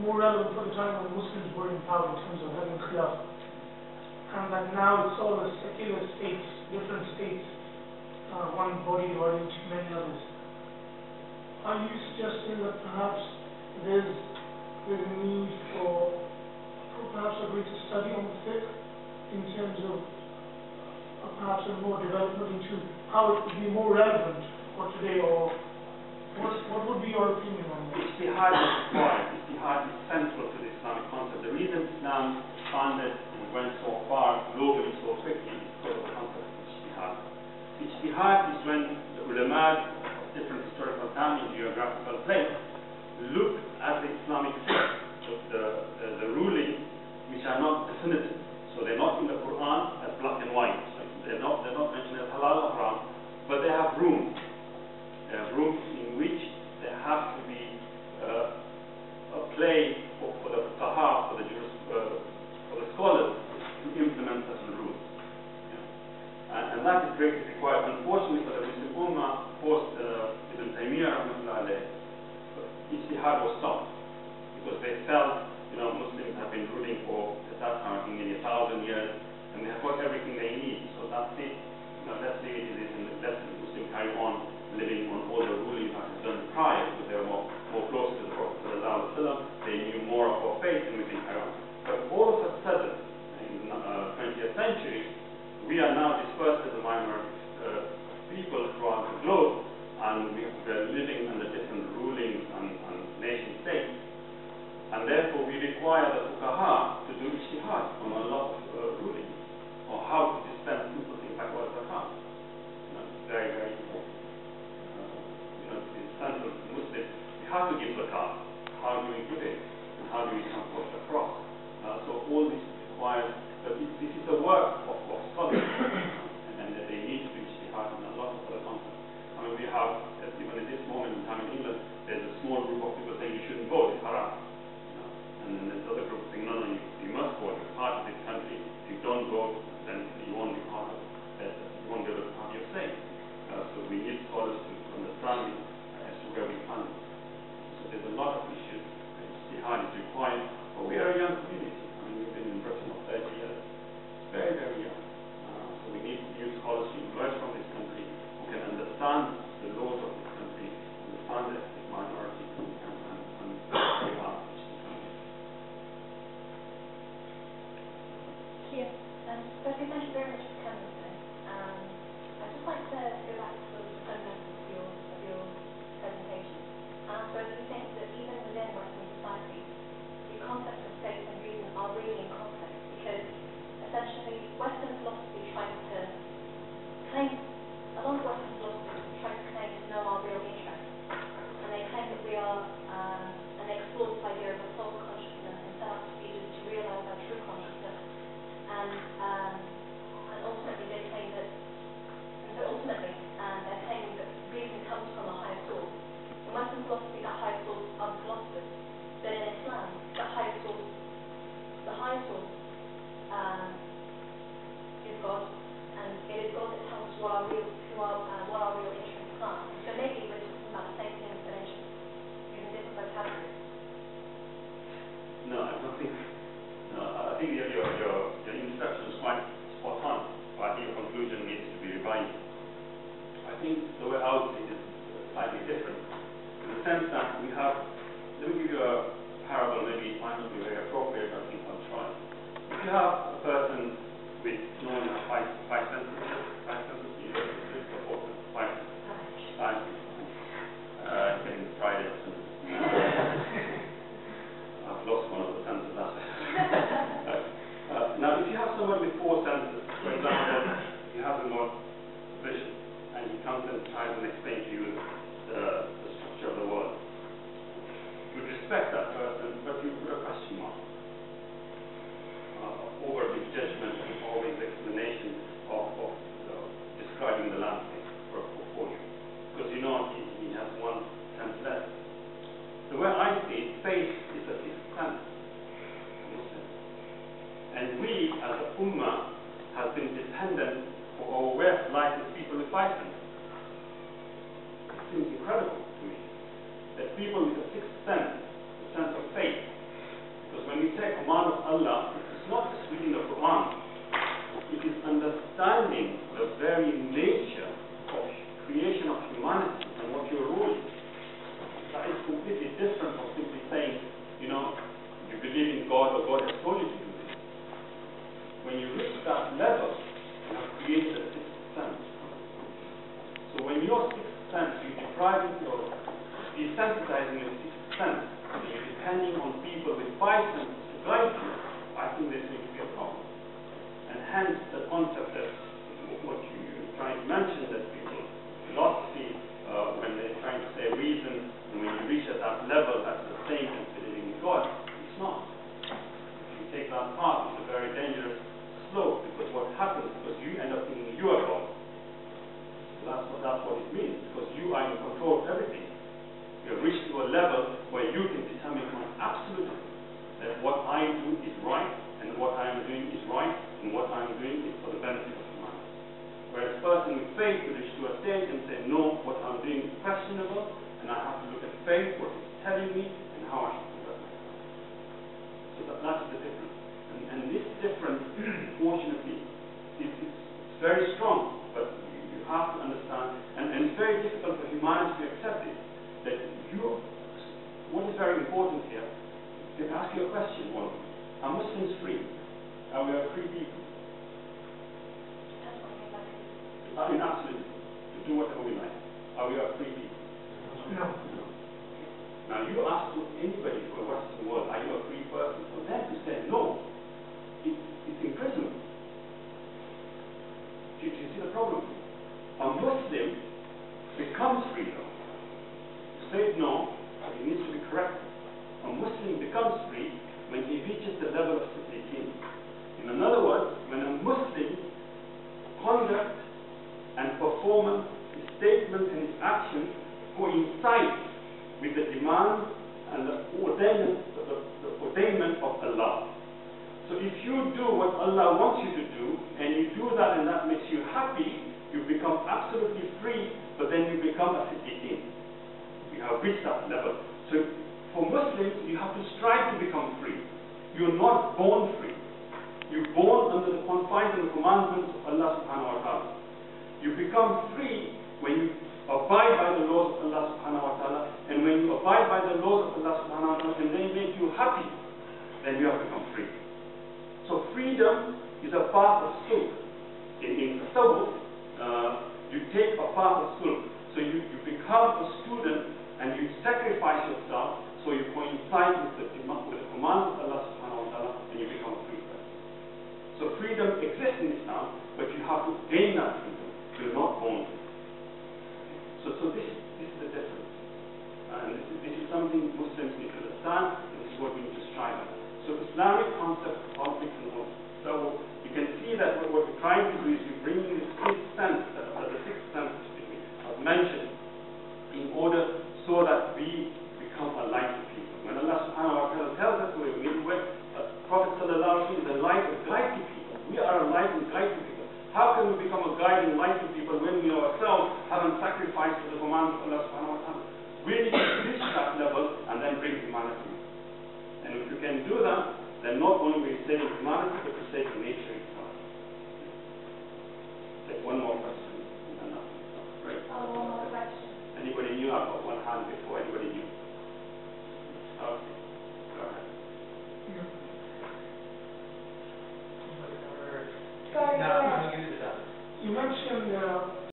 more relevant for the time when Muslims were in power in terms of having khilaf. And that now it's all a secular states, different states, one body divided into many others. Are you suggesting that perhaps there's a need for perhaps a greater study on the fiqh in terms of perhaps a more development into how it would be more relevant for today, or what would be your opinion on that? Ijtihad is required. Ijtihad is central to the Islamic concept. The reason Islam expanded and went so far globally so quickly is because of the concept of ijtihad. Ijtihad is when the ulama of different historical time and geographical place look at the Islamic faith, the rulings which are not definitive. So they're not in the Quran as black and white. So they're not mentioned as halal or haram, but they have room. They have room in which there has to be a play for the fuqaha, for the scholars to implement certain rules. Yeah. And that is greatly required. Unfortunately for the Muslim Ummah, post Ibn Taymiyyah, ijtihad was stopped because they felt, Muslims have been ruling for, at that time, I think nearly 1,000 years, and they have got everything they need. So that's it. Let's leave it as and let the Muslims carry on living on all the rulings that was done prior, because they were more close to the Prophet ﷺ. They knew more of our faith, and we can carry on. But all of a sudden, in the 20th century, we are now dispersed as a minority people throughout the globe, and we are living under different rulings and nation states. And therefore, we require the fuqaha to do ijtihad on a lot of rulings, or how to dispense simple things like what zakat. Very, very important. It's central to Muslims. We have to give zakat. How do we give it? And how do we transport it across? So all this requires, but this is the work of scholars, and they need to do ijtihad in a lot of other concepts. I mean, we have, even at this moment in time in England, there's a small group of people saying you shouldn't vote, it's haram. And then there's other groups saying, no, you must vote, you're part of this country. If you don't vote, then you won't be part of it. You won't be able to have your say. So we need scholars to understand as to where we stand. So there's a lot of issues. Ijtihad is required, but we are a young community. I mean, we've been in Britain for 30 years. It's very, very young. So we need new scholars to emerge from this country who can understand the laws of this country, understand the ethnic minority, and carry out. Firstly, thank you very much for coming today. I'd just like to go back to the fundamentals of your presentation. So I do think that even within Western society, the concepts of faith and reason are really in conflict, because essentially Western philosophy tries to claim, a lot of Western philosophers try to claim to know our real interests, and they claim that we are, and they explore this idea of a soul consciousness and set up procedures to realize our true consciousness. And ultimately they claim that, they're claiming that reason comes from a higher source. In Western philosophy, that higher source are the philosophers. But in Islam, the higher source is God, and it is God that tells us what our real interests are. So maybe we're talking about the same thing, but using different vocabulary. No, I don't think. No, I think your introduction is quite spot on, but I think your conclusion needs to be revised. I think the way I would see it is slightly different, in the sense that we have, let me give you a parable, maybe it might not be very appropriate, but I think I'll try. If you have a person with known as five senses, you know, it's important, five senses. Getting Friday. I've lost one of the senses, that's it. Now, if you have someone with four senses, for example, you haven't got vision, and he comes and tries and explains to you the structure of the world, you respect that person, but you put a question mark over his judgment or his explanation of describing the landscape for you, because you know he has one sense less. The way I see it, faith is a sixth sense. And we, as a ummah, have been dependent for our way of life with people with five senses. It seems incredible to me that people with a sixth sense, the sense of faith, your sixth sense, you're depriving your, desensitizing your sixth sense, and you're depending on people with five senses to guide you, I think there's going to be a problem. And hence the concept that what you're trying to mention, that people, philosophy, when they're trying to say reason, and when you reach at that level, that's the same as believing in God, it's not. If you take that path, it's a very dangerous slope, because what happens, because you end up thinking you are God. So that's what it means, because you are in control of everything. You have reached to a level where you can determine absolutely that what I do is right, and what I am doing is right, and what I am doing is for the benefit of humanity. Whereas a person with faith will reach to a stage and say, no, what I'm doing is questionable, and I have to look at faith, what it's telling me, and how I should do that. So that's the difference. And this difference, fortunately, is very strong, but you have to understand, and it's very difficult for humanity to accept it, that what is very important here, to ask you a question, one, are Muslims free? Are we free people? I mean, absolutely, to do whatever we like. Are we free people? No. Now, you ask to anybody from the Western world, are you a free person? For them to say no, it's imprisonment. Do you see the problem? A Muslim becomes free, though. You say no, but it needs to be corrected. A Muslim becomes free when he reaches the level of siddiqeen. In other words, when a Muslim's conduct and performance, his statements and his actions coincide with the demands and the ordainment of Allah. So if you do what Allah wants you to do, and you do that and that makes you happy, you become absolutely free, but then you become a siddiqeen. You have reached that level. So for Muslims, you have to strive to become free. You're not born free. You're born under the confines and the commandments of Allah subhanahu wa ta'ala. You become free when you abide by the laws of Allah subhanahu wa ta'ala, and when you abide by the laws of Allah subhanahu wa ta'ala and they make you happy, then you have become free. So freedom is a path of sulh. In tasawwuf, you take a path of sulh. So you become a student and you sacrifice yourself so you coincide with the